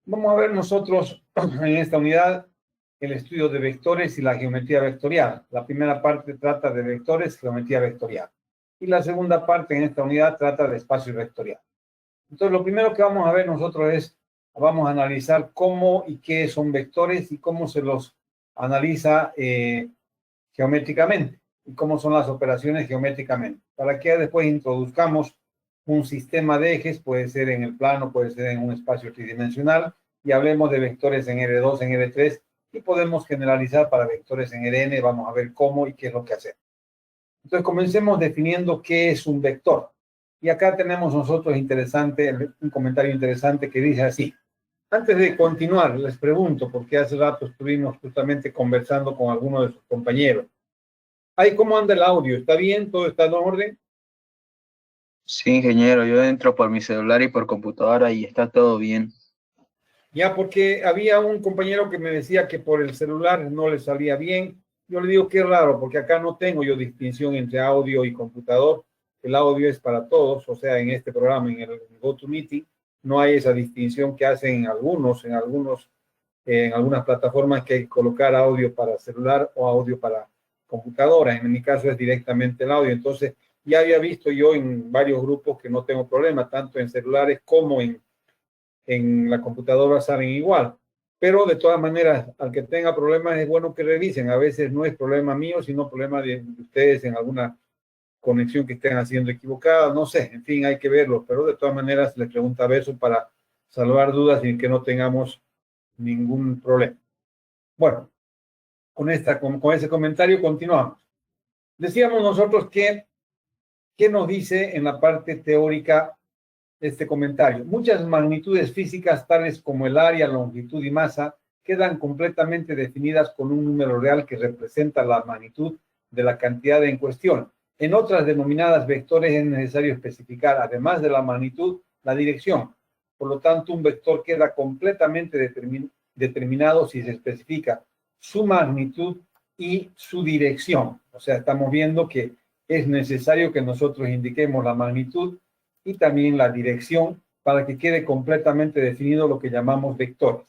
Vamos a ver nosotros en esta unidad el estudio de vectores y la geometría vectorial. La primera parte trata de vectores, geometría vectorial. Y la segunda parte en esta unidad trata de espacio vectorial. Entonces, lo primero que vamos a ver nosotros es, vamos a analizar cómo y qué son vectores y cómo se los analiza geométricamente y cómo son las operaciones geométricamente. Para que después introduzcamos un sistema de ejes, puede ser en el plano, puede ser en un espacio tridimensional, y hablemos de vectores en R2, en R3, y podemos generalizar para vectores en Rn. Vamos a ver cómo y qué es lo que hacer. Entonces, comencemos definiendo qué es un vector. Y acá tenemos nosotros un comentario interesante que dice así. Antes de continuar, les pregunto, porque hace rato estuvimos justamente conversando con algunos de sus compañeros. ¿Cómo anda el audio? ¿Está bien? ¿Todo está en orden? Sí, ingeniero, yo entro por mi celular y por computadora y está todo bien. Ya, porque había un compañero que me decía que por el celular no le salía bien. Yo le digo, qué raro, porque acá no tengo yo distinción entre audio y computador. El audio es para todos, o sea, en este programa, en el GoToMeeting, no hay esa distinción que hacen en algunas plataformas, que hay que colocar audio para celular o audio para computadora. En mi caso es directamente el audio. Entonces, ya había visto yo en varios grupos que no tengo problema, tanto en celulares como en la computadora salen igual. Pero de todas maneras, al que tenga problemas es bueno que revisen. A veces no es problema mío, sino problema de ustedes en alguna conexión que estén haciendo equivocada. No sé, en fin, hay que verlo. Pero de todas maneras, les preguntaba eso para salvar dudas y que no tengamos ningún problema. Bueno, con ese comentario continuamos. Decíamos nosotros que, ¿qué nos dice en la parte teórica este comentario? Muchas magnitudes físicas, tales como el área, longitud y masa, quedan completamente definidas con un número real que representa la magnitud de la cantidad en cuestión. En otras, denominadas vectores, es necesario especificar, además de la magnitud, la dirección. Por lo tanto, un vector queda completamente determinado si se especifica su magnitud y su dirección. O sea, estamos viendo que es necesario que nosotros indiquemos la magnitud y también la dirección para que quede completamente definido lo que llamamos vectores.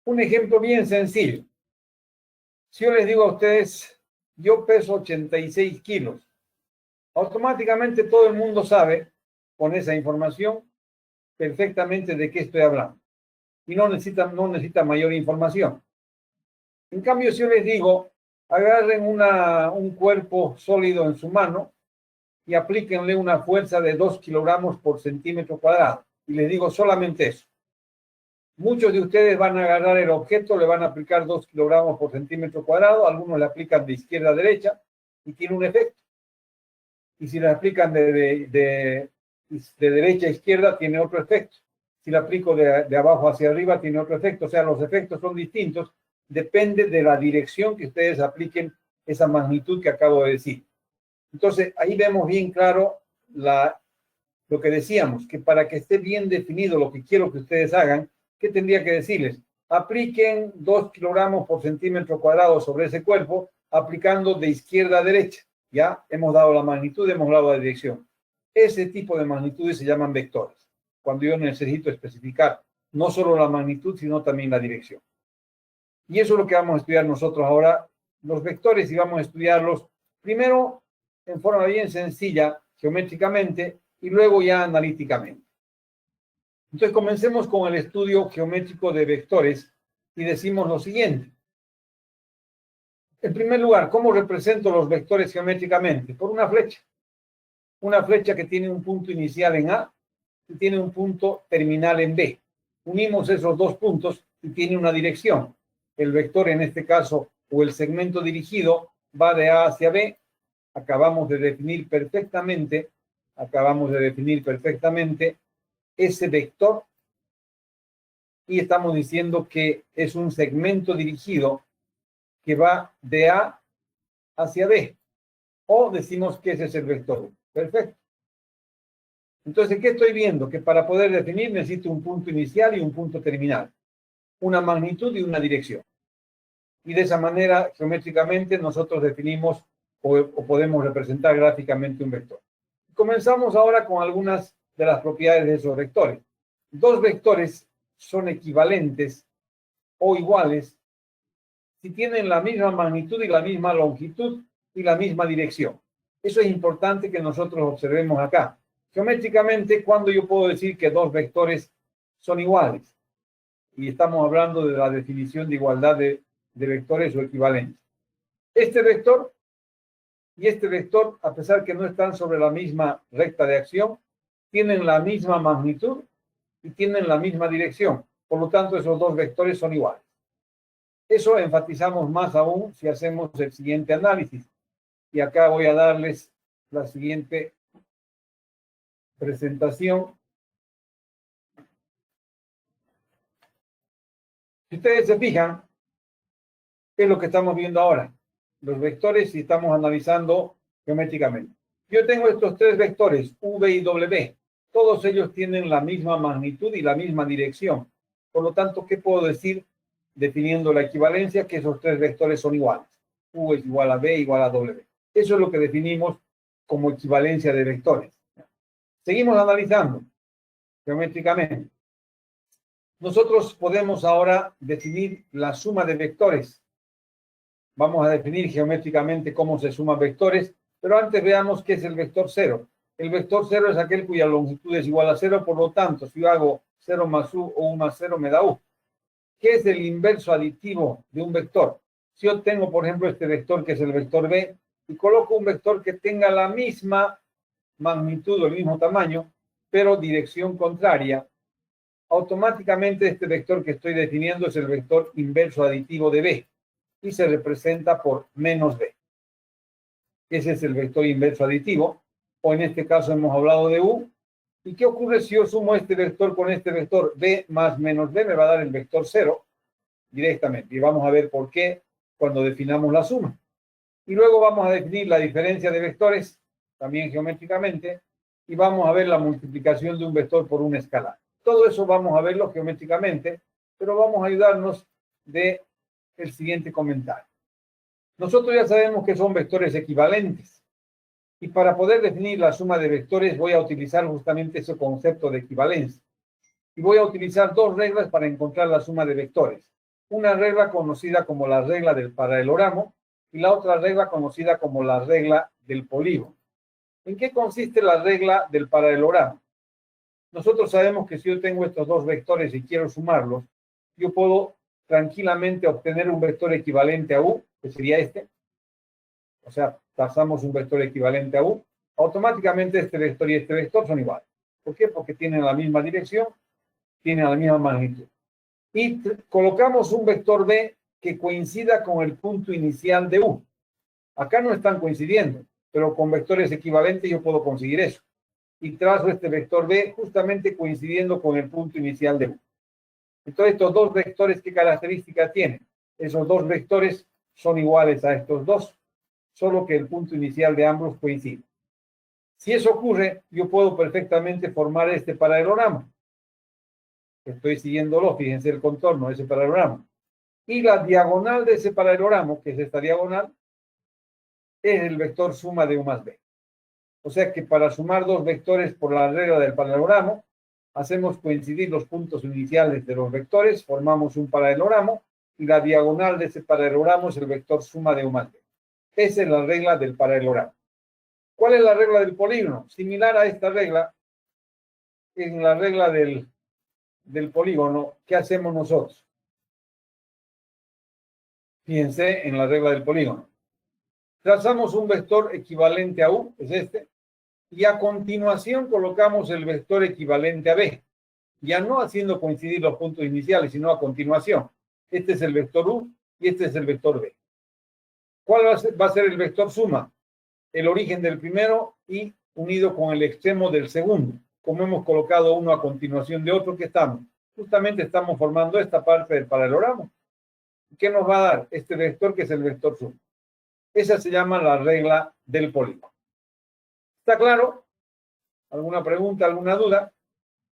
Un ejemplo bien sencillo. Si yo les digo a ustedes, yo peso 86 kilos, automáticamente todo el mundo sabe, con esa información, perfectamente de qué estoy hablando. Y no necesita mayor información. En cambio, si yo les digo, agarren un cuerpo sólido en su mano y aplíquenle una fuerza de 2 kilogramos por centímetro cuadrado. Y les digo solamente eso. Muchos de ustedes van a agarrar el objeto, le van a aplicar 2 kilogramos por centímetro cuadrado, algunos le aplican de izquierda a derecha y tiene un efecto. Y si le aplican de derecha a izquierda, tiene otro efecto. Si le aplico de abajo hacia arriba, tiene otro efecto. O sea, los efectos son distintos. Depende de la dirección que ustedes apliquen esa magnitud que acabo de decir. Entonces, ahí vemos bien claro lo que decíamos, que para que esté bien definido lo que quiero que ustedes hagan, ¿qué tendría que decirles? Apliquen 2 kilogramos por centímetro cuadrado sobre ese cuerpo, aplicando de izquierda a derecha. Ya hemos dado la magnitud, hemos dado la dirección. Ese tipo de magnitudes se llaman vectores, cuando yo necesito especificar no solo la magnitud, sino también la dirección. Y eso es lo que vamos a estudiar nosotros ahora, los vectores, y vamos a estudiarlos primero en forma bien sencilla, geométricamente, y luego ya analíticamente. Entonces, comencemos con el estudio geométrico de vectores y decimos lo siguiente. En primer lugar, ¿cómo represento los vectores geométricamente? Por una flecha. Una flecha que tiene un punto inicial en A y tiene un punto terminal en B. Unimos esos dos puntos y tiene una dirección. El vector, en este caso, o el segmento dirigido, va de A hacia B. Acabamos de definir perfectamente ese vector y estamos diciendo que es un segmento dirigido que va de A hacia B, o decimos que ese es el vector. Perfecto. Entonces, ¿qué estoy viendo? Que para poder definir necesito un punto inicial y un punto terminal, una magnitud y una dirección. Y de esa manera, geométricamente, nosotros definimos o podemos representar gráficamente un vector. Comenzamos ahora con algunas de las propiedades de esos vectores. Dos vectores son equivalentes o iguales si tienen la misma magnitud y la misma longitud y la misma dirección. Eso es importante que nosotros observemos acá. Geométricamente, ¿cuándo yo puedo decir que dos vectores son iguales? Y estamos hablando de la definición de igualdad de vectores o equivalencia. Este vector y este vector, a pesar que no están sobre la misma recta de acción, tienen la misma magnitud y tienen la misma dirección. Por lo tanto, esos dos vectores son iguales. Eso enfatizamos más aún si hacemos el siguiente análisis. Y acá voy a darles la siguiente presentación. Si ustedes se fijan, ¿qué es lo que estamos viendo ahora? Los vectores y estamos analizando geométricamente. Yo tengo estos tres vectores, V y W. Todos ellos tienen la misma magnitud y la misma dirección. Por lo tanto, ¿qué puedo decir definiendo la equivalencia? Que esos tres vectores son iguales. U es igual a B igual a W. Eso es lo que definimos como equivalencia de vectores. Seguimos analizando geométricamente. Nosotros podemos ahora definir la suma de vectores. Vamos a definir geométricamente cómo se suman vectores, pero antes veamos qué es el vector 0. El vector 0 es aquel cuya longitud es igual a 0, por lo tanto, si yo hago 0 más u o 1 más 0 me da u. ¿Qué es el inverso aditivo de un vector? Si yo tengo, por ejemplo, este vector que es el vector b, y coloco un vector que tenga la misma magnitud o el mismo tamaño, pero dirección contraria, automáticamente este vector que estoy definiendo es el vector inverso aditivo de b, y se representa por menos b. Ese es el vector inverso aditivo, o en este caso hemos hablado de u. ¿Y qué ocurre si yo sumo este vector con este vector? B más menos b me va a dar el vector 0 directamente. Y vamos a ver por qué cuando definamos la suma. Y luego vamos a definir la diferencia de vectores, también geométricamente, y vamos a ver la multiplicación de un vector por un escalar. Todo eso vamos a verlo geométricamente, pero vamos a ayudarnos de el siguiente comentario. Nosotros ya sabemos que son vectores equivalentes. Y para poder definir la suma de vectores voy a utilizar justamente ese concepto de equivalencia. Y voy a utilizar dos reglas para encontrar la suma de vectores. Una regla conocida como la regla del paralelogramo y la otra regla conocida como la regla del polígono. ¿En qué consiste la regla del paralelogramo? Nosotros sabemos que si yo tengo estos dos vectores y quiero sumarlos, yo puedo tranquilamente obtener un vector equivalente a u, que sería este. O sea, trazamos un vector equivalente a u. Automáticamente este vector y este vector son iguales. ¿Por qué? Porque tienen la misma dirección, tienen la misma magnitud. Y colocamos un vector b que coincida con el punto inicial de u. Acá no están coincidiendo, pero con vectores equivalentes yo puedo conseguir eso. Y trazo este vector b justamente coincidiendo con el punto inicial de u. Entonces, estos dos vectores, ¿qué características tienen? Esos dos vectores son iguales a estos dos, solo que el punto inicial de ambos coincide. Si eso ocurre, yo puedo perfectamente formar este paralelogramo. Estoy siguiéndolo, fíjense el contorno de ese paralelogramo. Y la diagonal de ese paralelogramo, que es esta diagonal, es el vector suma de u más b. O sea que para sumar dos vectores por la regla del paralelogramo, hacemos coincidir los puntos iniciales de los vectores, formamos un paralelogramo, y la diagonal de ese paralelogramo es el vector suma de u más b. Esa es la regla del paralelogramo. ¿Cuál es la regla del polígono? Similar a esta regla, en la regla del polígono, ¿qué hacemos nosotros? Fíjense en la regla del polígono. Trazamos un vector equivalente a u, es este, y a continuación colocamos el vector equivalente a b, ya no haciendo coincidir los puntos iniciales, sino a continuación. Este es el vector u y este es el vector b. ¿Cuál va a ser el vector suma? El origen del primero y unido con el extremo del segundo. Como hemos colocado uno a continuación de otro, ¿qué estamos? Justamente estamos formando esta parte del paralelogramo. ¿Qué nos va a dar? Este vector que es el vector suma. Esa se llama la regla del polígono. ¿Está claro? ¿Alguna pregunta, alguna duda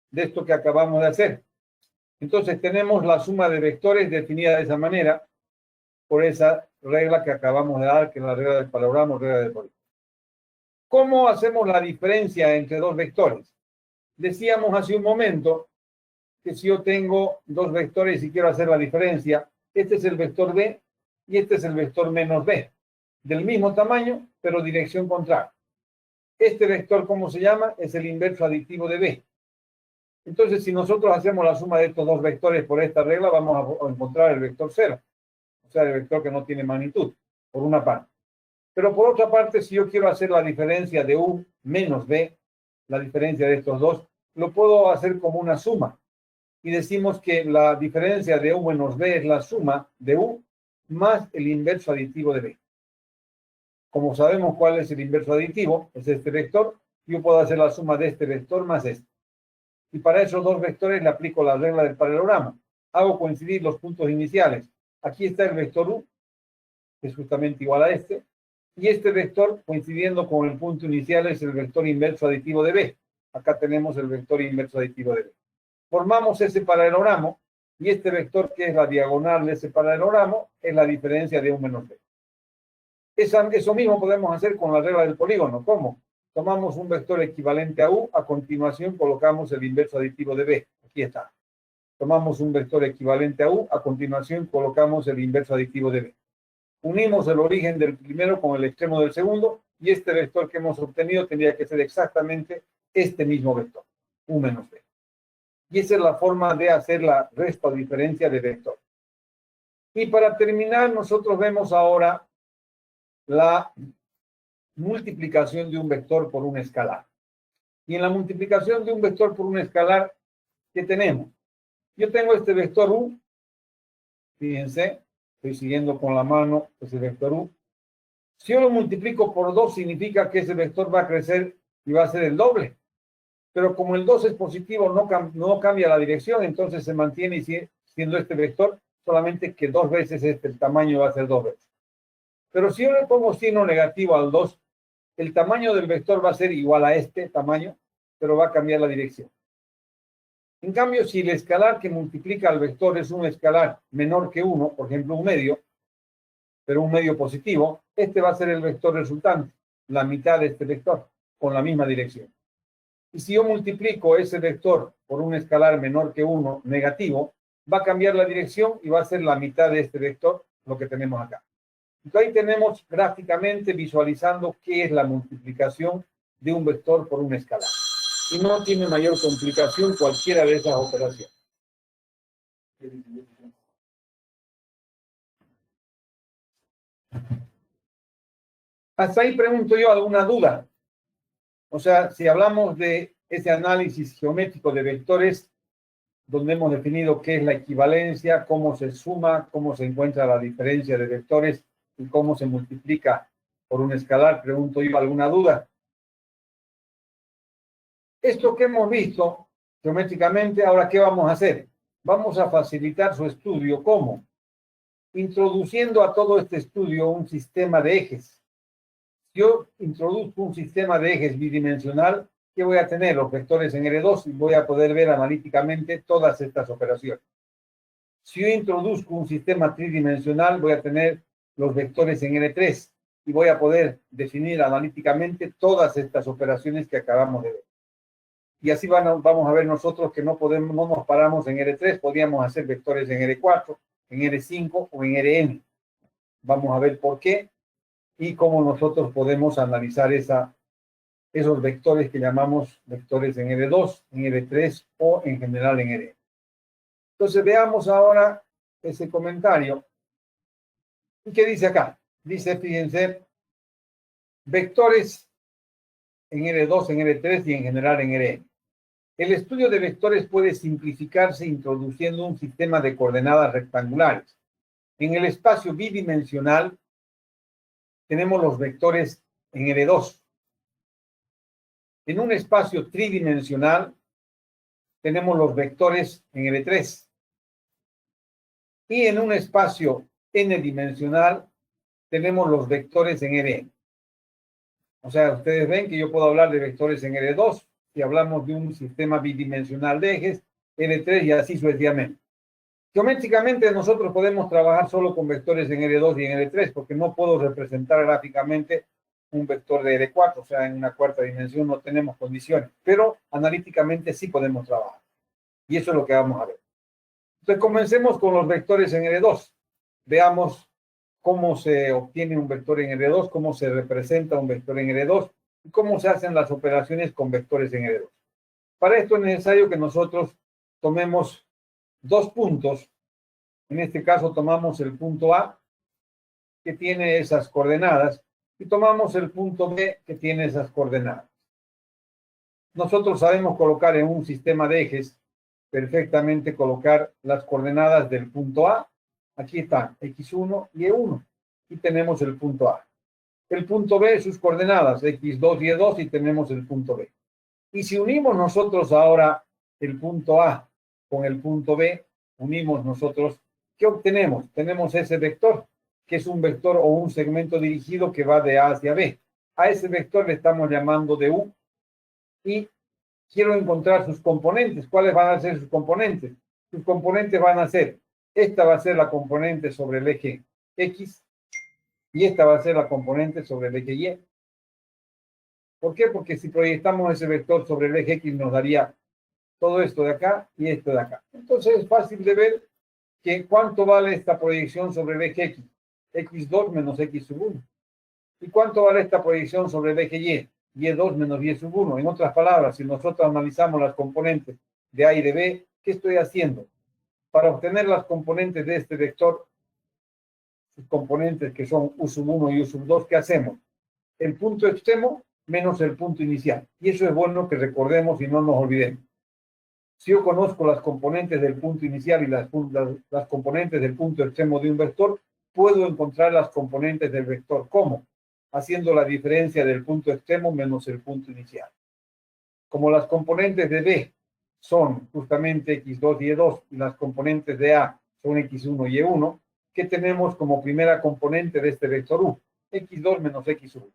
de esto que acabamos de hacer? Entonces tenemos la suma de vectores definida de esa manera por esa regla que acabamos de dar, que es la regla del paralelogramo, regla del polígono. ¿Cómo hacemos la diferencia entre dos vectores? Decíamos hace un momento que si yo tengo dos vectores y quiero hacer la diferencia, este es el vector B y este es el vector menos B, del mismo tamaño, pero dirección contraria. Este vector, ¿cómo se llama? Es el inverso aditivo de B. Entonces, si nosotros hacemos la suma de estos dos vectores por esta regla, vamos a encontrar el vector 0. O sea, el vector que no tiene magnitud, por una parte. Pero por otra parte, si yo quiero hacer la diferencia de U menos B, la diferencia de estos dos, lo puedo hacer como una suma. Y decimos que la diferencia de U menos B es la suma de U más el inverso aditivo de B. Como sabemos cuál es el inverso aditivo, es este vector, yo puedo hacer la suma de este vector más este. Y para esos dos vectores le aplico la regla del paralelogramo. Hago coincidir los puntos iniciales. Aquí está el vector U, que es justamente igual a este, y este vector, coincidiendo con el punto inicial, es el vector inverso aditivo de B. Acá tenemos el vector inverso aditivo de B. Formamos ese paralelogramo, y este vector, que es la diagonal de ese paralelogramo, es la diferencia de U menos B. Eso mismo podemos hacer con la regla del polígono. ¿Cómo? Tomamos un vector equivalente a U, a continuación colocamos el inverso aditivo de B. Aquí está. Tomamos un vector equivalente a U, a continuación colocamos el inverso aditivo de B. Unimos el origen del primero con el extremo del segundo, y este vector que hemos obtenido tendría que ser exactamente este mismo vector, U menos B. Y esa es la forma de hacer la resta o diferencia de vector. Y para terminar, nosotros vemos ahora la multiplicación de un vector por un escalar. Y en la multiplicación de un vector por un escalar, ¿qué tenemos? Yo tengo este vector U, fíjense, estoy siguiendo con la mano ese vector U. Si yo lo multiplico por 2, significa que ese vector va a crecer y va a ser el doble. Pero como el 2 es positivo, no cambia la dirección, entonces se mantiene siendo este vector, solamente que 2 veces el tamaño va a ser 2 veces. Pero si yo le pongo signo negativo al 2, el tamaño del vector va a ser igual a este tamaño, pero va a cambiar la dirección. En cambio, si el escalar que multiplica al vector es un escalar menor que 1, por ejemplo, un medio, pero un medio positivo, este va a ser el vector resultante, la mitad de este vector, con la misma dirección. Y si yo multiplico ese vector por un escalar menor que 1, negativo, va a cambiar la dirección y va a ser la mitad de este vector, lo que tenemos acá. Entonces ahí tenemos gráficamente visualizando qué es la multiplicación de un vector por un escalar. Y no tiene mayor complicación cualquiera de esas operaciones. Hasta ahí pregunto yo alguna duda. O sea, si hablamos de ese análisis geométrico de vectores, donde hemos definido qué es la equivalencia, cómo se suma, cómo se encuentra la diferencia de vectores y cómo se multiplica por un escalar, pregunto yo, ¿alguna duda? Esto que hemos visto geométricamente, ahora, ¿qué vamos a hacer? Vamos a facilitar su estudio. ¿Cómo? Introduciendo a todo este estudio un sistema de ejes. Si yo introduzco un sistema de ejes bidimensional, ¿qué voy a tener? Los vectores en R2 y voy a poder ver analíticamente todas estas operaciones. Si yo introduzco un sistema tridimensional, voy a tener los vectores en R3 y voy a poder definir analíticamente todas estas operaciones que acabamos de ver. Y así vamos a ver nosotros que no nos paramos en R3, podríamos hacer vectores en R4, en R5 o en Rn. Vamos a ver por qué y cómo nosotros podemos analizar esos vectores que llamamos vectores en R2, en R3 o en general en Rn. Entonces veamos ahora ese comentario. ¿Y qué dice acá? Dice, fíjense, vectores en R2, en R3 y en general en Rn. El estudio de vectores puede simplificarse introduciendo un sistema de coordenadas rectangulares. En el espacio bidimensional tenemos los vectores en R2. En un espacio tridimensional tenemos los vectores en R3. Y en un espacio n-dimensional tenemos los vectores en Rn. O sea, ustedes ven que yo puedo hablar de vectores en R2 si hablamos de un sistema bidimensional de ejes, R3 y así sucesivamente. Geométricamente nosotros podemos trabajar solo con vectores en R2 y en R3 porque no puedo representar gráficamente un vector de R4, o sea, en una cuarta dimensión no tenemos condiciones, pero analíticamente sí podemos trabajar. Y eso es lo que vamos a ver. Entonces, comencemos con los vectores en L2. Veamos cómo se obtiene un vector en L2, cómo se representa un vector en L2 y cómo se hacen las operaciones con vectores en L2. Para esto es necesario que nosotros tomemos dos puntos. En este caso tomamos el punto A, que tiene esas coordenadas, y tomamos el punto B, que tiene esas coordenadas. Nosotros sabemos colocar en un sistema de ejes perfectamente colocar las coordenadas del punto A. Aquí están X1 y E1. Y tenemos el punto A. El punto B, sus coordenadas, X2 y E2, y tenemos el punto B. Y si unimos nosotros ahora el punto A con el punto B, unimos nosotros, ¿qué obtenemos? Tenemos ese vector, que es un vector o un segmento dirigido que va de A hacia B. A ese vector le estamos llamando de U. Y quiero encontrar sus componentes. ¿Cuáles van a ser sus componentes? Sus componentes van a ser, esta va a ser la componente sobre el eje X y esta va a ser la componente sobre el eje Y. ¿Por qué? Porque si proyectamos ese vector sobre el eje X nos daría todo esto de acá y esto de acá. Entonces es fácil de ver que cuánto vale esta proyección sobre el eje X. X2 menos X sub 1. ¿Y cuánto vale esta proyección sobre el eje Y? Y2 menos Y sub 1. En otras palabras, si nosotros analizamos las componentes de A y de B, ¿qué estoy haciendo? Para obtener las componentes de este vector, sus componentes que son U sub 1 y U sub 2, ¿qué hacemos? El punto extremo menos el punto inicial. Y eso es bueno que recordemos y no nos olvidemos. Si yo conozco las componentes del punto inicial y las componentes del punto extremo de un vector, puedo encontrar las componentes del vector. ¿Cómo? Haciendo la diferencia del punto extremo menos el punto inicial. Como las componentes de B son justamente X2 y E2 y las componentes de A son X1 y E1, ¿qué tenemos como primera componente de este vector U? X2 menos X sub 1.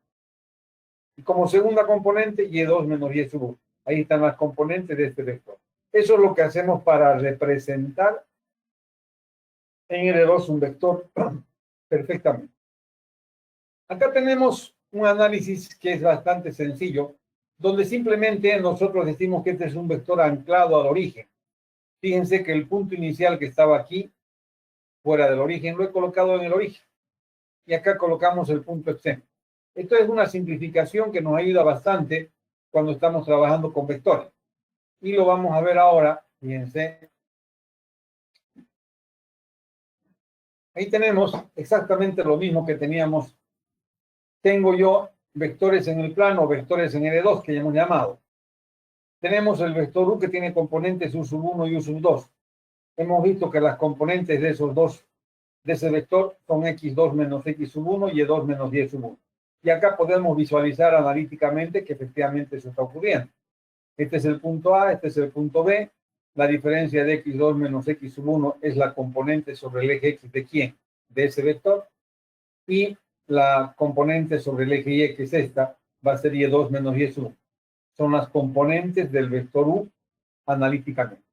Y como segunda componente, Y2 menos Y sub 1. Ahí están las componentes de este vector. Eso es lo que hacemos para representar en L2 un vector perfectamente. Acá tenemos un análisis que es bastante sencillo, donde simplemente nosotros decimos que este es un vector anclado al origen. Fíjense que el punto inicial que estaba aquí, fuera del origen, lo he colocado en el origen. Y acá colocamos el punto extremo. Esto es una simplificación que nos ayuda bastante cuando estamos trabajando con vectores. Y lo vamos a ver ahora, fíjense. Ahí tenemos exactamente lo mismo que teníamos. Tengo yo vectores en el plano, vectores en L2 que ya hemos llamado. Tenemos el vector U que tiene componentes U sub 1 y U sub 2. Hemos visto que las componentes de esos dos, de ese vector, son X2 menos X sub 1 y Y2 menos Y sub 1. Y acá podemos visualizar analíticamente que efectivamente eso está ocurriendo. Este es el punto A, este es el punto B. La diferencia de X2 menos X sub 1 es la componente sobre el eje X de quién? De ese vector. Y la componente sobre el eje Y, que es esta, va a ser Y2 menos Y sub 1. Son las componentes del vector U analíticamente.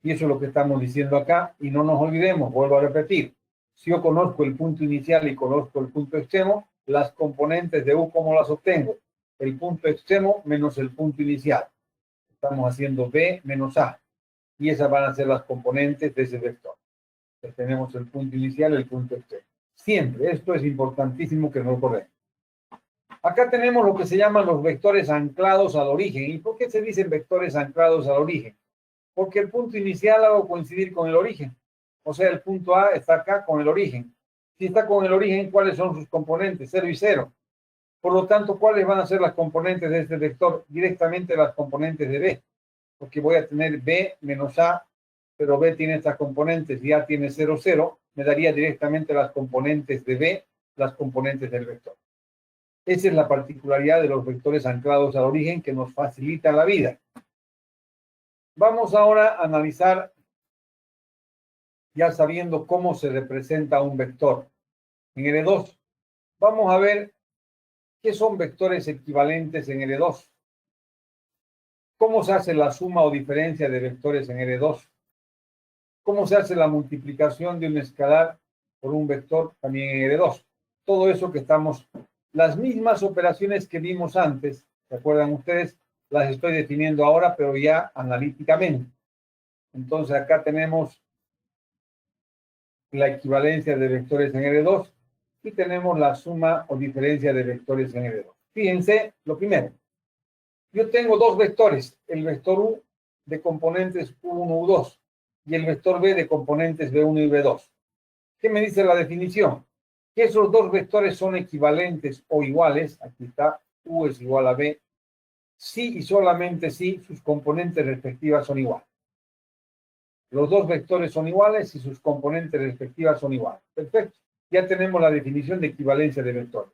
Y eso es lo que estamos diciendo acá. Y no nos olvidemos, vuelvo a repetir, si yo conozco el punto inicial y conozco el punto extremo, las componentes de U, ¿cómo las obtengo? El punto extremo menos el punto inicial. Estamos haciendo B menos A. Y esas van a ser las componentes de ese vector. Entonces tenemos el punto inicial y el punto extremo. Siempre, esto es importantísimo que no lo corremos. Acá tenemos lo que se llaman los vectores anclados al origen. ¿Y por qué se dicen vectores anclados al origen? Porque el punto inicial hago coincidir con el origen. O sea, el punto A está acá con el origen. Si está con el origen, ¿cuáles son sus componentes? 0 y 0. Por lo tanto, ¿cuáles van a ser las componentes de este vector? Directamente las componentes de B. Porque voy a tener B menos A, pero B tiene estas componentes y A tiene 0, 0. Me daría directamente las componentes de B, las componentes del vector. Esa es la particularidad de los vectores anclados al origen que nos facilita la vida. Vamos ahora a analizar, ya sabiendo cómo se representa un vector. En L2, vamos a ver qué son vectores equivalentes en L2. ¿Cómo se hace la suma o diferencia de vectores en L2? ¿Cómo se hace la multiplicación de un escalar por un vector también en L2? Todo eso que estamos, las mismas operaciones que vimos antes, ¿se acuerdan ustedes? Las estoy definiendo ahora, pero ya analíticamente. Entonces acá tenemos la equivalencia de vectores en R2 y tenemos la suma o diferencia de vectores en R2. Fíjense, lo primero, yo tengo dos vectores, el vector U de componentes U1, U2 y el vector B de componentes B1 y B2. ¿Qué me dice la definición? Que esos dos vectores son equivalentes o iguales, aquí está, U es igual a B, si y solamente si sus componentes respectivas son iguales. Los dos vectores son iguales y sus componentes respectivas son iguales. Perfecto. Ya tenemos la definición de equivalencia de vectores.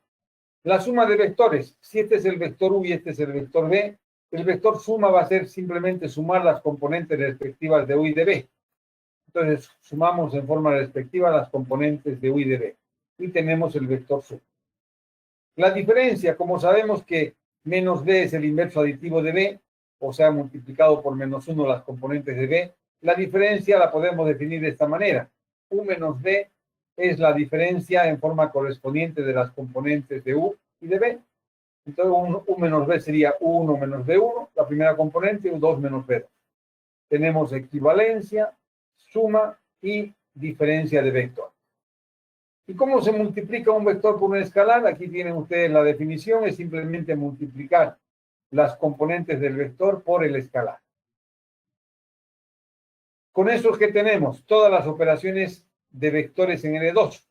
La suma de vectores, si este es el vector U y este es el vector B, el vector suma va a ser simplemente sumar las componentes respectivas de U y de B. Entonces, sumamos en forma respectiva las componentes de U y de B. Y tenemos el vector suma. La diferencia, como sabemos que menos B es el inverso aditivo de B, o sea, multiplicado por menos 1 las componentes de B, la diferencia la podemos definir de esta manera. U menos B es la diferencia en forma correspondiente de las componentes de U y de B. Entonces, U menos B sería U1 menos B1, la primera componente, U2 menos B2. Tenemos equivalencia, suma y diferencia de vector. ¿Y cómo se multiplica un vector por un escalar? Aquí tienen ustedes la definición, es simplemente multiplicar las componentes del vector por el escalar. Con eso es que tenemos todas las operaciones de vectores en N2.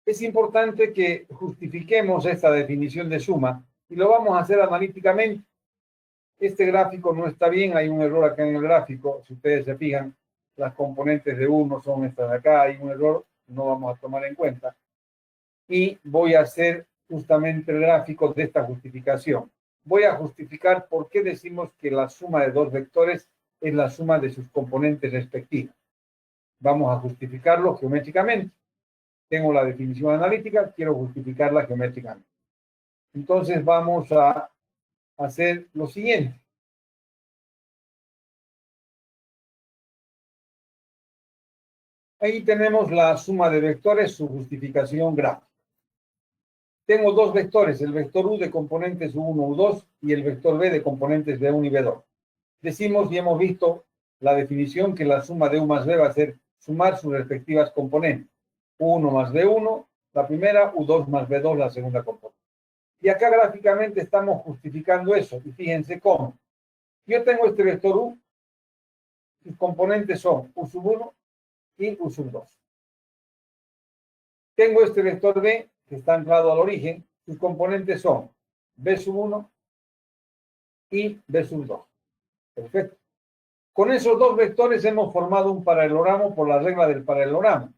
Es importante que justifiquemos esta definición de suma y lo vamos a hacer analíticamente. Este gráfico no está bien, hay un error acá en el gráfico. Si ustedes se fijan, las componentes de 1 son estas de acá, hay un error, no vamos a tomar en cuenta. Y voy a hacer justamente el gráfico de esta justificación. Voy a justificar por qué decimos que la suma de dos vectores es la suma de sus componentes respectivas. Vamos a justificarlo geométricamente. Tengo la definición analítica, quiero justificarla geométricamente. Entonces vamos a hacer lo siguiente. Ahí tenemos la suma de vectores, su justificación gráfica. Tengo dos vectores, el vector U de componentes U1, U2 y el vector B de componentes B1 y B2. Decimos y hemos visto la definición que la suma de U más B va a ser sumar sus respectivas componentes. U1 más B1, la primera, U2 más B2, la segunda componente. Y acá gráficamente estamos justificando eso. Y fíjense cómo. Yo tengo este vector U, sus componentes son U sub 1 y U sub 2. Tengo este vector B, que está anclado al origen, sus componentes son B sub 1 y B sub 2. Perfecto. Con esos dos vectores hemos formado un paralelogramo por la regla del paralelogramo.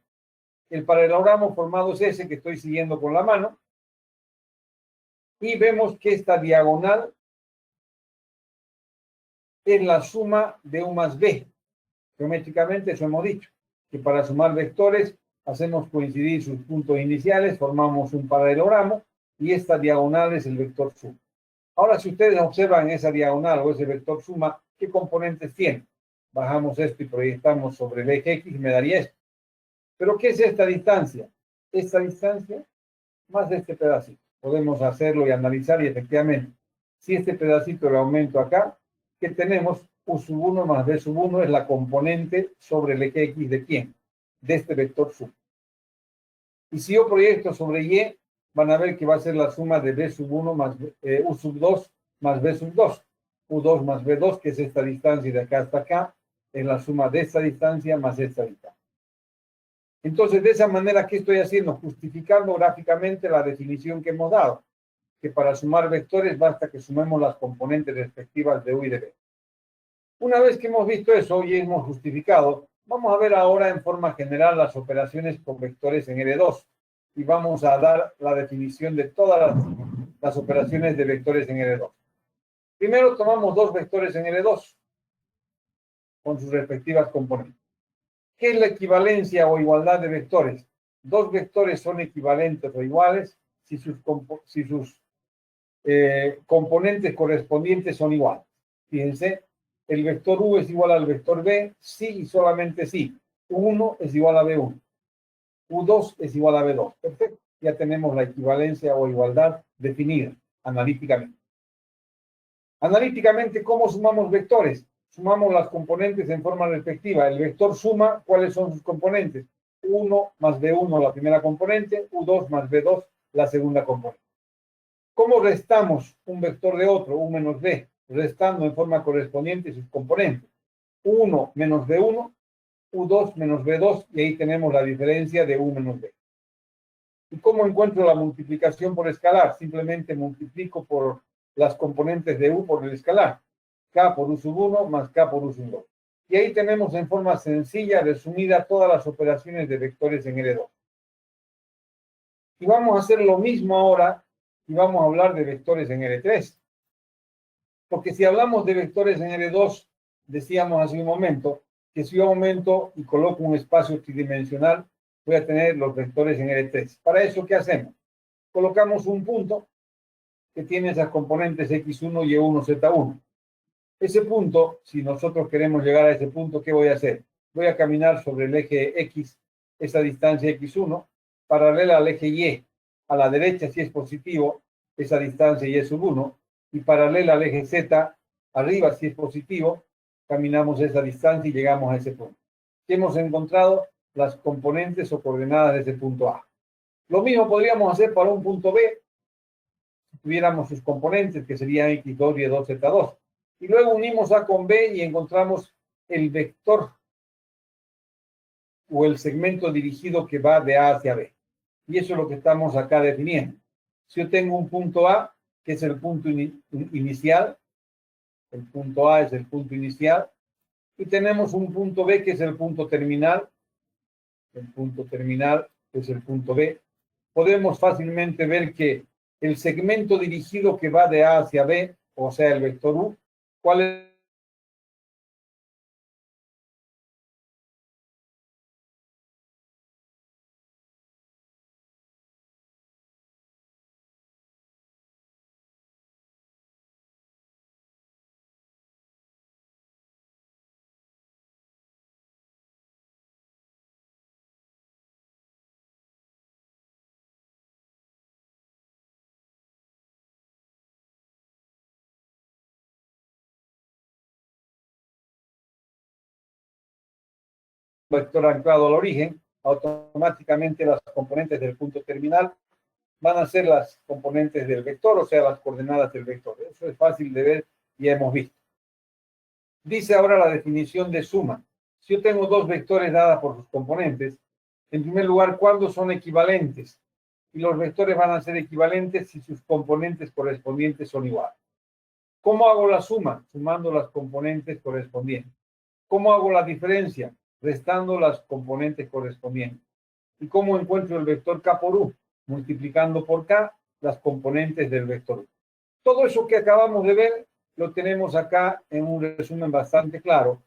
El paralelogramo formado es ese que estoy siguiendo con la mano. Y vemos que esta diagonal es la suma de U más B. Geométricamente eso hemos dicho, que para sumar vectores hacemos coincidir sus puntos iniciales, formamos un paralelogramo y esta diagonal es el vector suma. Ahora, si ustedes observan esa diagonal o ese vector suma, ¿qué componentes tiene? Bajamos esto y proyectamos sobre el eje X y me daría esto. ¿Pero qué es esta distancia? Esta distancia más de este pedacito. Podemos hacerlo y analizar y efectivamente, si este pedacito lo aumento acá, ¿qué tenemos? U sub 1 más B sub 1 es la componente sobre el eje X de quién? De este vector sub. Y si yo proyecto sobre Y, van a ver que va a ser la suma de B sub 1 más U sub 2 más B sub 2. U2 más B2, que es esta distancia de acá hasta acá, es la suma de esta distancia más esta distancia. Entonces, de esa manera, ¿qué estoy haciendo? Justificando gráficamente la definición que hemos dado, que para sumar vectores basta que sumemos las componentes respectivas de U y de B. Una vez que hemos visto eso y hemos justificado, vamos a ver ahora en forma general las operaciones con vectores en L2 y vamos a dar la definición de todas las operaciones de vectores en L2. Primero tomamos dos vectores en L2 con sus respectivas componentes. ¿Qué es la equivalencia o igualdad de vectores? Dos vectores son equivalentes o iguales si sus componentes correspondientes son iguales. Fíjense, el vector U es igual al vector B, sí y solamente sí. U1 es igual a B1. U2 es igual a B2. Perfecto. Ya tenemos la equivalencia o igualdad definida analíticamente. Analíticamente, ¿cómo sumamos vectores? Sumamos las componentes en forma respectiva. El vector suma, ¿cuáles son sus componentes? 1 más B1 la primera componente, U2 más B2 la segunda componente. ¿Cómo restamos un vector de otro, U menos B? Restando en forma correspondiente sus componentes. 1 menos B1, U2 menos B2, y ahí tenemos la diferencia de U menos B. ¿Y cómo encuentro la multiplicación por escalar? Simplemente multiplico por las componentes de U por el escalar. K por U sub 1 más K por U sub 2. Y ahí tenemos en forma sencilla, resumida, todas las operaciones de vectores en L2. Y vamos a hacer lo mismo ahora y vamos a hablar de vectores en L3. Porque si hablamos de vectores en L2, decíamos hace un momento que si yo aumento y coloco un espacio tridimensional, voy a tener los vectores en L3. Para eso, ¿qué hacemos? Colocamos un punto que tiene esas componentes X1, Y1, Z1. Ese punto, si nosotros queremos llegar a ese punto, ¿qué voy a hacer? Voy a caminar sobre el eje X, esa distancia X1, paralela al eje Y. A la derecha, si es positivo, esa distancia Y sub 1, y paralela al eje Z, arriba, si es positivo, caminamos esa distancia y llegamos a ese punto. ¿Qué hemos encontrado? Las componentes o coordenadas de ese punto A. Lo mismo podríamos hacer para un punto B, si tuviéramos sus componentes, que serían X2, Y2, Z2. Y luego unimos A con B y encontramos el vector o el segmento dirigido que va de A hacia B. Y eso es lo que estamos acá definiendo. Si yo tengo un punto A, que es el punto inicial, el punto A es el punto inicial, y tenemos un punto B, que es el punto terminal, que es el punto B, podemos fácilmente ver que el segmento dirigido que va de A hacia B, o sea, el vector U, ¿cuál es? Vector anclado al origen, automáticamente las componentes del punto terminal van a ser las componentes del vector, o sea, las coordenadas del vector. Eso es fácil de ver y ya hemos visto. Dice ahora la definición de suma. Si yo tengo dos vectores dadas por sus componentes, en primer lugar, ¿cuándo son equivalentes? Y los vectores van a ser equivalentes si sus componentes correspondientes son iguales. ¿Cómo hago la suma? Sumando las componentes correspondientes. ¿Cómo hago la diferencia? Restando las componentes correspondientes. ¿Y cómo encuentro el vector K por U? Multiplicando por K las componentes del vector U. Todo eso que acabamos de ver lo tenemos acá en un resumen bastante claro,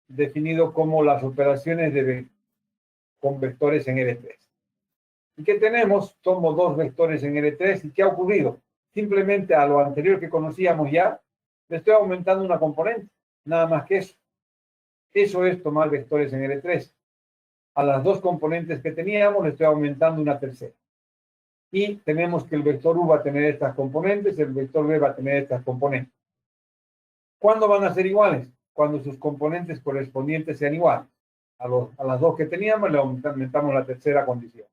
definido como las operaciones con vectores en L3. ¿Y qué tenemos? Tomo dos vectores en L3 y ¿qué ha ocurrido? Simplemente a lo anterior que conocíamos ya, le estoy aumentando una componente, nada más que eso. Eso es tomar vectores en L3. A las dos componentes que teníamos le estoy aumentando una tercera. Y tenemos que el vector U va a tener estas componentes, el vector B va a tener estas componentes. ¿Cuándo van a ser iguales? Cuando sus componentes correspondientes sean iguales. A las dos que teníamos le aumentamos la tercera condición.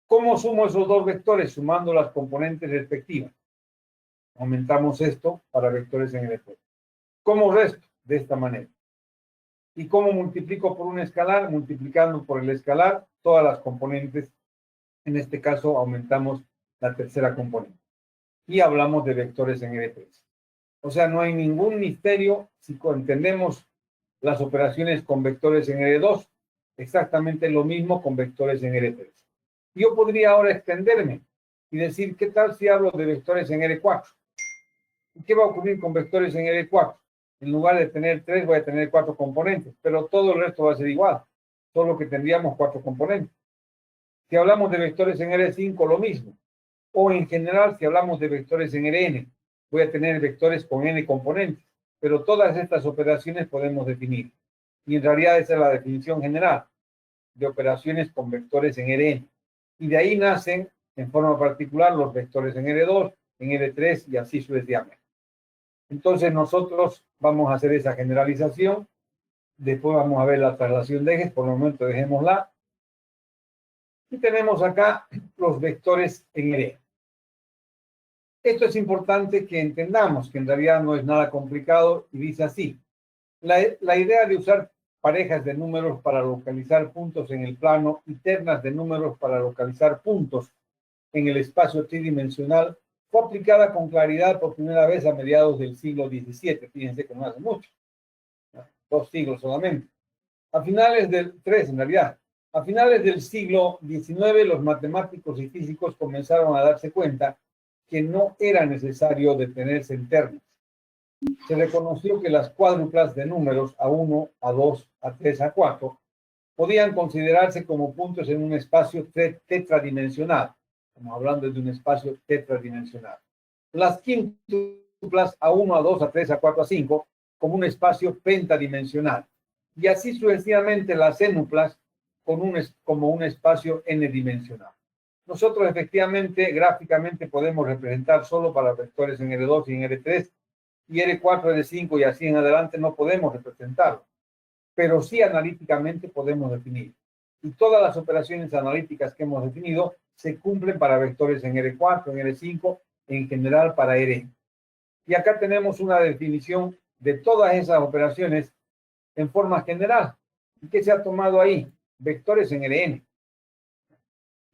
¿Cómo sumo esos dos vectores? Sumando las componentes respectivas. Aumentamos esto para vectores en L3. ¿Cómo resto? De esta manera. ¿Y cómo multiplico por un escalar? Multiplicando por el escalar todas las componentes. En este caso aumentamos la tercera componente. Y hablamos de vectores en L3. O sea, no hay ningún misterio si entendemos las operaciones con vectores en L2. Exactamente lo mismo con vectores en L3. Yo podría ahora extenderme y decir, ¿qué tal si hablo de vectores en L4? ¿Y qué va a ocurrir con vectores en L4? En lugar de tener 3, voy a tener 4 componentes, pero todo el resto va a ser igual, solo que tendríamos 4 componentes. Si hablamos de vectores en L5, lo mismo. O en general, si hablamos de vectores en Ln, voy a tener vectores con n componentes, pero todas estas operaciones podemos definir. Y en realidad esa es la definición general de operaciones con vectores en Ln. Y de ahí nacen, en forma particular, los vectores en L2, en L3 y así sucesivamente. Entonces nosotros vamos a hacer esa generalización. Después vamos a ver la traslación de ejes. Por el momento dejémosla. Y tenemos acá los vectores en R. Esto es importante que entendamos, que en realidad no es nada complicado y dice así. La idea de usar parejas de números para localizar puntos en el plano y ternas de números para localizar puntos en el espacio tridimensional fue aplicada con claridad por primera vez a mediados del siglo XVII. Fíjense que no hace mucho, 2 siglos solamente. A finales del 3, en realidad. A finales del siglo XIX, los matemáticos y físicos comenzaron a darse cuenta que no era necesario detenerse en ternas. Se reconoció que las cuádruplas de números A1, A2, A3, A4 podían considerarse como puntos en un espacio tetradimensional. Estamos hablando de un espacio tetradimensional. Las quíntuplas A1, A2, A3, A4, A5 como un espacio pentadimensional. Y así sucesivamente las cénuplas como un espacio n-dimensional. Nosotros efectivamente, gráficamente, podemos representar solo para vectores en R2 y en R3, y R4, R5 y así en adelante no podemos representarlo, pero sí analíticamente podemos definir. Y todas las operaciones analíticas que hemos definido se cumplen para vectores en R4, en R5, en general para Rn. Y acá tenemos una definición de todas esas operaciones en forma general. ¿Y qué se ha tomado ahí? Vectores en Rn.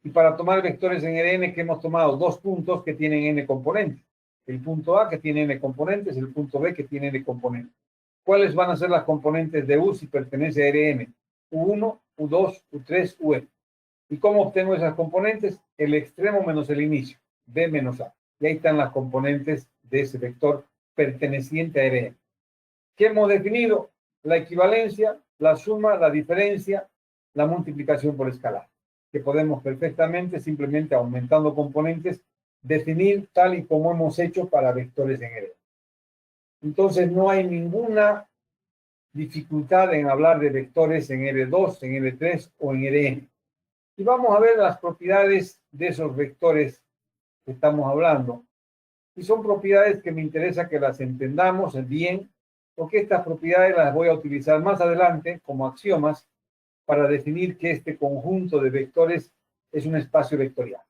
Y para tomar vectores en Rn, que hemos tomado 2 puntos que tienen n componentes. El punto A que tiene n componentes, el punto B que tiene n componentes. ¿Cuáles van a ser las componentes de U si pertenece a Rn? U1, U2, U3, Un. ¿Y cómo obtengo esas componentes? El extremo menos el inicio, B menos A. Y ahí están las componentes de ese vector perteneciente a Rn. ¿Qué hemos definido? La equivalencia, la suma, la diferencia, la multiplicación por escalar, que podemos perfectamente, simplemente aumentando componentes, definir tal y como hemos hecho para vectores en R. Entonces no hay ninguna dificultad en hablar de vectores en R2, en R3 o en Rn. Y vamos a ver las propiedades de esos vectores que estamos hablando. Y son propiedades que me interesa que las entendamos bien, porque estas propiedades las voy a utilizar más adelante como axiomas para definir que este conjunto de vectores es un espacio vectorial.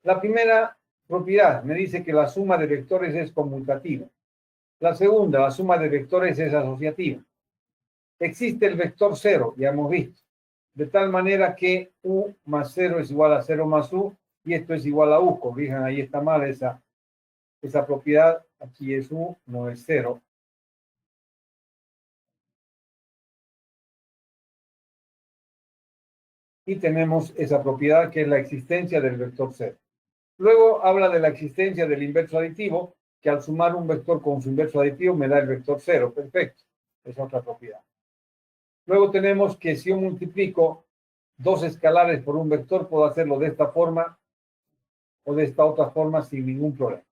La primera propiedad me dice que la suma de vectores es conmutativa. La segunda, la suma de vectores es asociativa. Existe el vector 0, ya hemos visto, de tal manera que U más 0 es igual a 0 más U, y esto es igual a U. Corrijan, ahí está mal esa propiedad. Aquí es U, no es 0. Y tenemos esa propiedad que es la existencia del vector 0. Luego habla de la existencia del inverso aditivo, que al sumar un vector con su inverso aditivo me da el vector 0. Perfecto. Es otra propiedad. Luego tenemos que si yo multiplico 2 escalares por un vector, puedo hacerlo de esta forma o de esta otra forma sin ningún problema.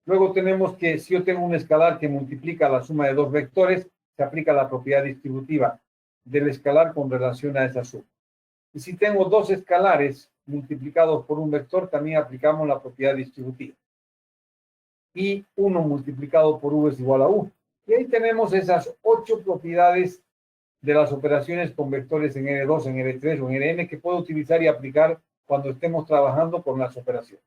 Luego tenemos que si yo tengo un escalar que multiplica la suma de 2 vectores, se aplica la propiedad distributiva del escalar con relación a esa suma. Y si tengo 2 escalares multiplicados por un vector, también aplicamos la propiedad distributiva. Y 1 multiplicado por U es igual a U. Y ahí tenemos esas 8 propiedades de las operaciones con vectores en R2, en R3 o en Rn que puedo utilizar y aplicar cuando estemos trabajando con las operaciones.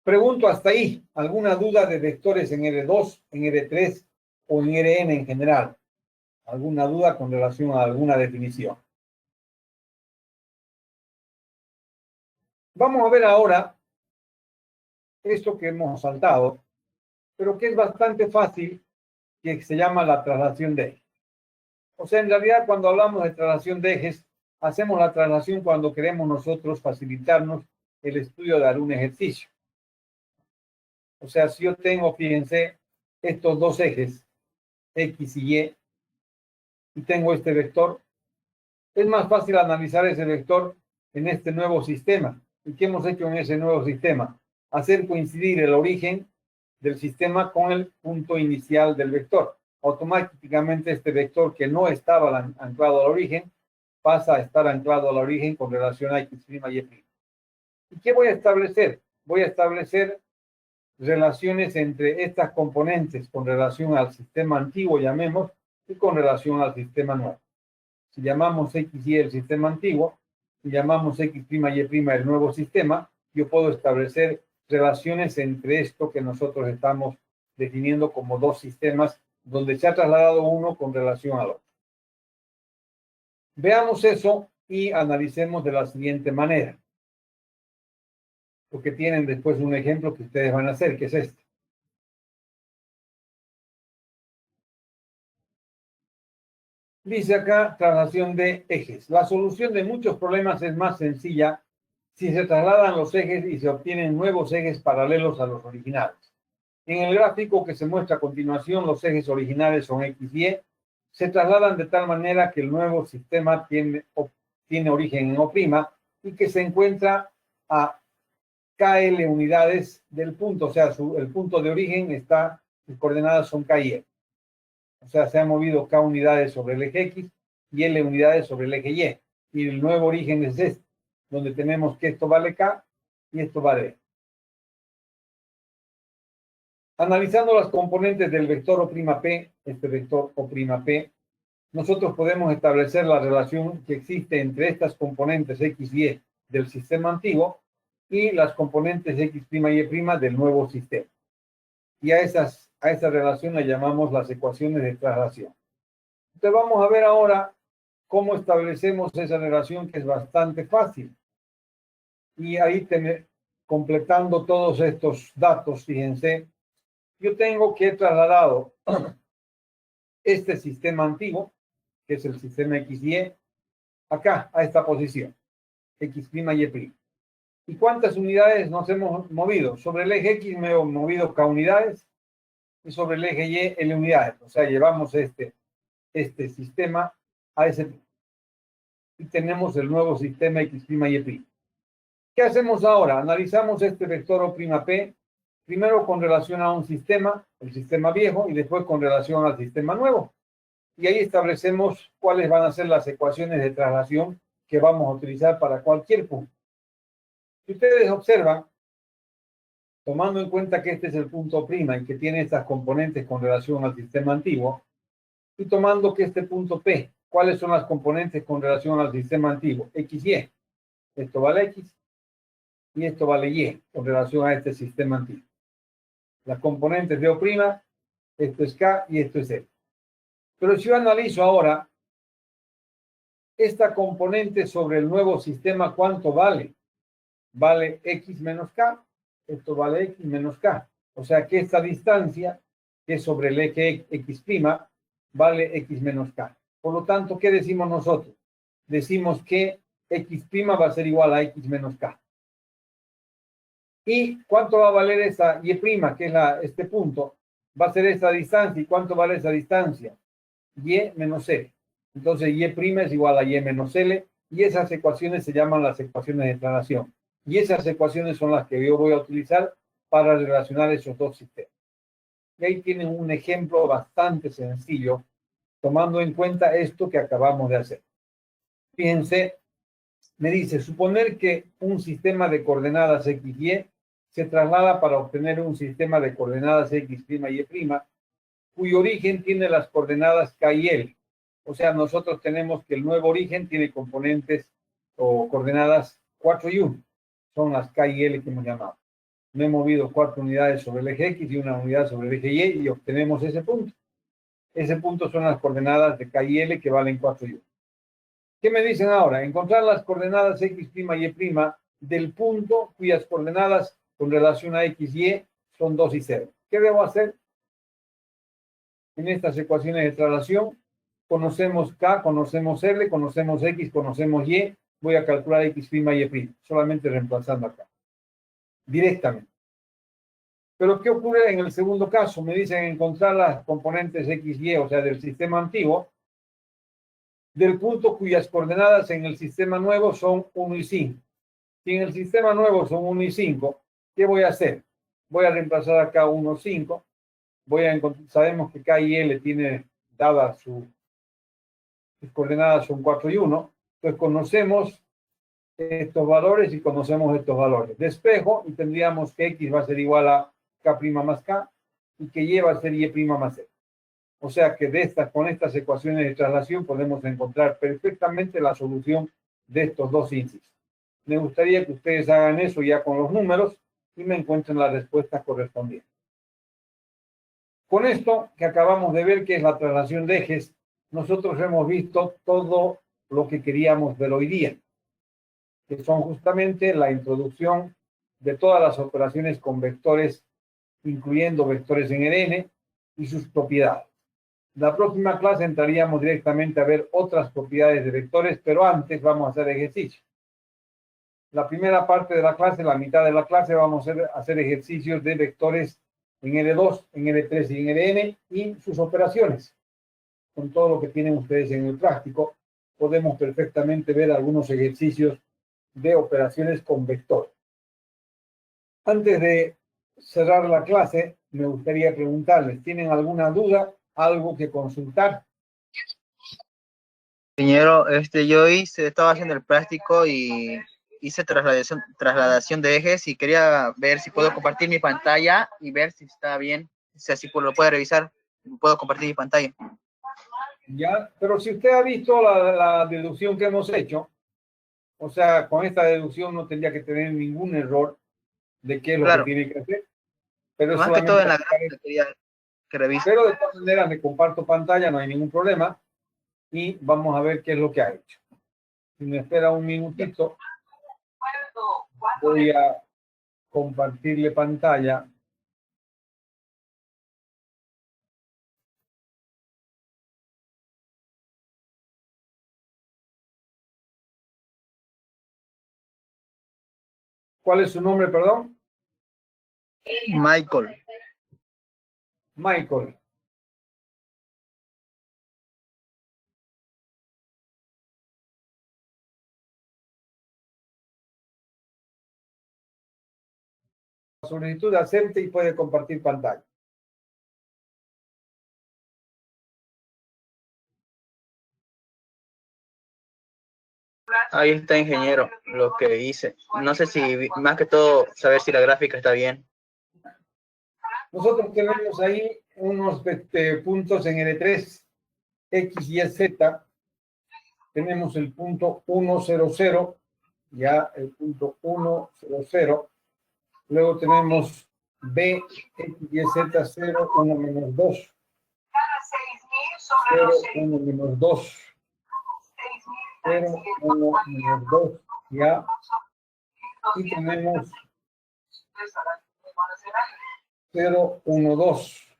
Pregunto hasta ahí, ¿alguna duda de vectores en R2, en R3 o en Rn en general? ¿Alguna duda con relación a alguna definición? Vamos a ver ahora esto que hemos saltado, pero que es bastante fácil, que se llama la traslación de ejes. O sea, en realidad cuando hablamos de traslación de ejes, hacemos la traslación cuando queremos nosotros facilitarnos el estudio de algún ejercicio. O sea, si yo tengo, fíjense, estos 2 ejes, X y Y, y tengo este vector, es más fácil analizar ese vector en este nuevo sistema. ¿Y qué hemos hecho en ese nuevo sistema? Hacer coincidir el origen del sistema con el punto inicial del vector. Automáticamente este vector que no estaba anclado al origen pasa a estar anclado al origen con relación a X' y Y'. ¿Y qué voy a establecer? Voy a establecer relaciones entre estas componentes con relación al sistema antiguo, llamemos, y con relación al sistema nuevo. Si llamamos X, Y el sistema antiguo, y llamamos X', Y' el nuevo sistema, yo puedo establecer relaciones entre esto que nosotros estamos definiendo como dos sistemas, donde se ha trasladado uno con relación al otro. Veamos eso y analicemos de la siguiente manera. Porque tienen después un ejemplo que ustedes van a hacer, que es este. Dice acá, traslación de ejes. La solución de muchos problemas es más sencilla si se trasladan los ejes y se obtienen nuevos ejes paralelos a los originales. En el gráfico que se muestra a continuación, los ejes originales son X, Y, se trasladan de tal manera que el nuevo sistema tiene origen en O' y que se encuentra a KL unidades del punto, o sea, el punto de origen está, sus coordenadas son K y E. O sea, se han movido K unidades sobre el eje X y L unidades sobre el eje Y. Y el nuevo origen es este, donde tenemos que esto vale K y esto vale E. Analizando las componentes del vector O'P, este vector O'P, nosotros podemos establecer la relación que existe entre estas componentes X y Y del sistema antiguo y las componentes X', Y' del nuevo sistema. Y a esa relación la llamamos las ecuaciones de traslación. Entonces vamos a ver ahora cómo establecemos esa relación, que es bastante fácil. Y ahí completando todos estos datos, fíjense, yo tengo que he trasladado este sistema antiguo, que es el sistema XY, acá, a esta posición, X', Y'. ¿Y cuántas unidades nos hemos movido? Sobre el eje X me he movido K unidades y sobre el eje Y L unidades. O sea, llevamos este sistema a ese punto. Y tenemos el nuevo sistema X', Y'. ¿Qué hacemos ahora? Analizamos este vector O'P, primero con relación a un sistema, el sistema viejo, y después con relación al sistema nuevo. Y ahí establecemos cuáles van a ser las ecuaciones de traslación que vamos a utilizar para cualquier punto. Si ustedes observan, tomando en cuenta que este es el punto O'P y que tiene estas componentes con relación al sistema antiguo, y tomando que este punto P, ¿cuáles son las componentes con relación al sistema antiguo? X, Y. Esto vale X y esto vale Y con relación a este sistema antiguo. Las componentes de O'P, esto es K y esto es L. Pero si yo analizo ahora esta componente sobre el nuevo sistema, ¿cuánto vale? Vale X menos K, esto vale X menos K. O sea que esta distancia, que es sobre el eje X', vale X menos K. Por lo tanto, ¿qué decimos nosotros? Decimos que X' va a ser igual a X menos K. ¿Y cuánto va a valer esa Y', que es este punto? Va a ser esta distancia. ¿Y cuánto vale esa distancia? Y menos L. Entonces, Y' es igual a Y menos L. Y esas ecuaciones se llaman las ecuaciones de traslación. Y esas ecuaciones son las que yo voy a utilizar para relacionar esos dos sistemas. Y ahí tienen un ejemplo bastante sencillo, tomando en cuenta esto que acabamos de hacer. Fíjense, me dice, suponer que un sistema de coordenadas X, Y se traslada para obtener un sistema de coordenadas X', Y', cuyo origen tiene las coordenadas K y L. O sea, nosotros tenemos que el nuevo origen tiene componentes o coordenadas 4 y 1. Son las K y L que hemos llamado. Me he movido 4 unidades sobre el eje X y una unidad sobre el eje Y y obtenemos ese punto. Ese punto son las coordenadas de K y L que valen 4 y 1. ¿Qué me dicen ahora? Encontrar las coordenadas X', Y' del punto cuyas coordenadas con relación a X y Y son 2 y 0. ¿Qué debo hacer? En estas ecuaciones de traslación, conocemos K, conocemos L, conocemos X, conocemos Y. Voy a calcular X', Y', solamente reemplazando acá. Directamente. Pero ¿qué ocurre en el segundo caso? Me dicen encontrar las componentes X, Y, o sea, del sistema antiguo, del punto cuyas coordenadas en el sistema nuevo son 1 y 5. Si en el sistema nuevo son 1 y 5, ¿qué voy a hacer? Voy a reemplazar acá 1, 5. Sabemos que K y L tiene dadas sus coordenadas son 4 y 1. Entonces conocemos estos valores y conocemos estos valores. Despejo y tendríamos que X va a ser igual a K' más K, y que lleva a ser Y' más Z. O sea que con estas ecuaciones de traslación podemos encontrar perfectamente la solución de estos dos índices. Me gustaría que ustedes hagan eso ya con los números y me encuentren la respuesta correspondiente. Con esto que acabamos de ver, que es la traslación de ejes, nosotros hemos visto todo lo que queríamos ver hoy día, que son justamente la introducción de todas las operaciones con vectores, incluyendo vectores en el N y sus propiedades. La próxima clase entraríamos directamente a ver otras propiedades de vectores, pero antes vamos a hacer ejercicios. La primera parte de la clase, la mitad de la clase, vamos a hacer ejercicios de vectores en L2, en L3 y en Ln y sus operaciones. Con todo lo que tienen ustedes en el práctico, podemos perfectamente ver algunos ejercicios de operaciones con vectores. Antes de cerrar la clase, me gustaría preguntarles, ¿tienen alguna duda, algo que consultar? Ingeniero, yo estaba haciendo el práctico y hice trasladación de ejes y quería ver si puedo compartir mi pantalla y ver si está bien, si así lo puede revisar, puedo compartir mi pantalla. Ya, pero si usted ha visto la deducción que hemos hecho, o sea, con esta deducción no tendría que tener ningún error de qué es lo que tiene que hacer. Pero más que todo en la gráfica quería que revise. Pero de todas maneras le comparto pantalla, no hay ningún problema. Y vamos a ver qué es lo que ha hecho. Si me espera un minutito, voy a compartirle pantalla. ¿Cuál es su nombre, perdón? Michael. Michael. Solicitud acepte y puede compartir pantalla. Ahí está, ingeniero, lo que hice. No sé si, más que todo, saber si la gráfica está bien. Nosotros tenemos ahí unos puntos en L3, X, Y, Z. Tenemos el punto 100, ya el punto 100. Luego tenemos B, X, Y, Z, 0, 1, menos 2. 0, 1, menos 2. 0, 1, menos 2, ya. Y tenemos 0, 1, 2.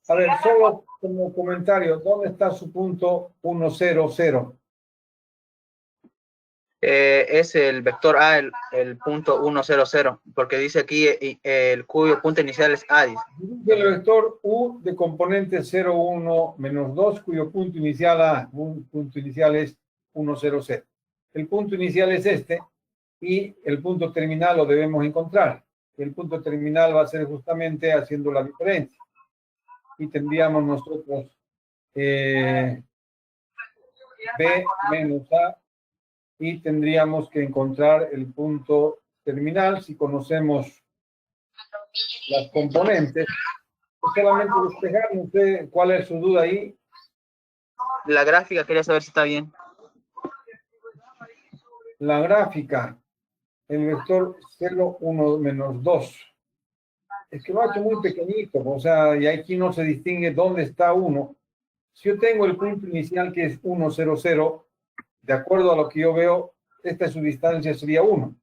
A ver, solo como comentario, ¿dónde está su punto 100? Es el vector A, el punto 100, porque dice aquí el cuyo punto inicial es A. Dice. El vector U de componente 0, 1, menos 2, cuyo punto inicial A, punto inicial es 100. El punto inicial es este, y el punto terminal lo debemos encontrar. El punto terminal va a ser justamente haciendo la diferencia. Y tendríamos nosotros B menos A, y tendríamos que encontrar el punto terminal. Si conocemos las componentes, pues solamente despejar. No sé cuál es su duda ahí. La gráfica, quería saber si está bien. La gráfica, el vector 0, 1, menos 2. Es que lo ha hecho muy pequeñito, o sea, y aquí no se distingue dónde está 1. Si yo tengo el punto inicial que es 1, 0, 0, de acuerdo a lo que yo veo, esta es su distancia, sería 1.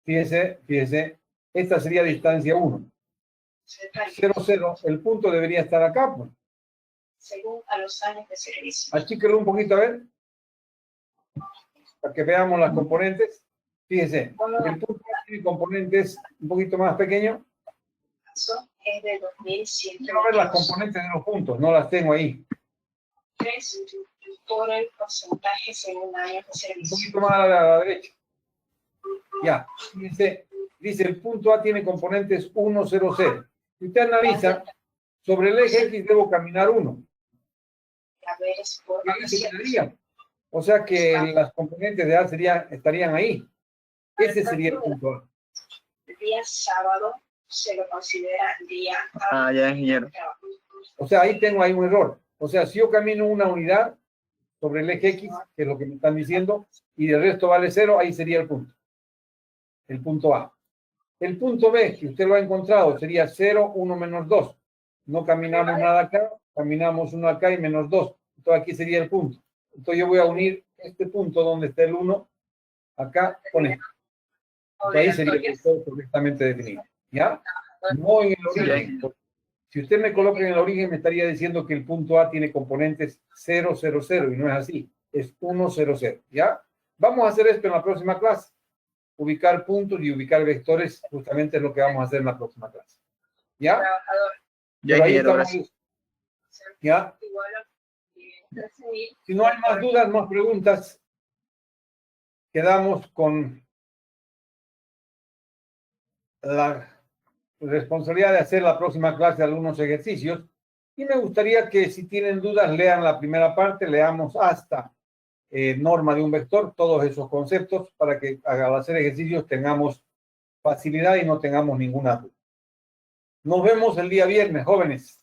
Fíjese, esta sería distancia 1. 0, 0, el punto debería estar acá, pues. Según a los años de servicio. Achíquelo un poquito, a ver. Para que veamos las componentes. Fíjese, el punto tiene componentes un poquito más pequeño. Es de 2100. Quiero ver las componentes de los puntos, no las tengo ahí. 3 por el porcentaje según años de Un servicio. poquito más a la derecha. Ya, fíjense, dice el punto A tiene componentes 1, 0, 0. Si usted analiza, sobre el eje X debo caminar 1. ¿Qué se quedaría? O sea que las componentes de A estarían ahí. Ese sería el punto A. El día sábado se lo considera día Ah, ya, ingeniero. O sea, ahí tengo ahí un error. O sea, si yo camino una unidad sobre el eje X, que es lo que me están diciendo, y el resto vale 0, ahí sería el punto A. El punto B, que usted lo ha encontrado, sería 0, 1, menos 2. No caminamos nada acá, caminamos 1 acá y menos 2. Entonces aquí sería el punto. Entonces yo voy a unir este punto donde está el 1, acá con este. Entonces ahí sería el punto correctamente definido. ¿Ya? No en el origen. Si usted me coloca en el origen, me estaría diciendo que el punto A tiene componentes 0, 0, 0, y no es así. Es 1, 0, 0. ¿Ya? Vamos a hacer esto en la próxima clase. Ubicar puntos y ubicar vectores, justamente es lo que vamos a hacer en la próxima clase. ¿Ya? Ya, Pero ahí ingeniero, estamos. gracias. ¿Ya? Si no hay más dudas, más preguntas, quedamos con la responsabilidad de hacer la próxima clase algunos ejercicios. Y me gustaría que si tienen dudas, lean la primera parte, leamos hasta norma de un vector, todos esos conceptos, para que al hacer ejercicios tengamos facilidad y no tengamos ninguna duda. Nos vemos el día viernes, jóvenes.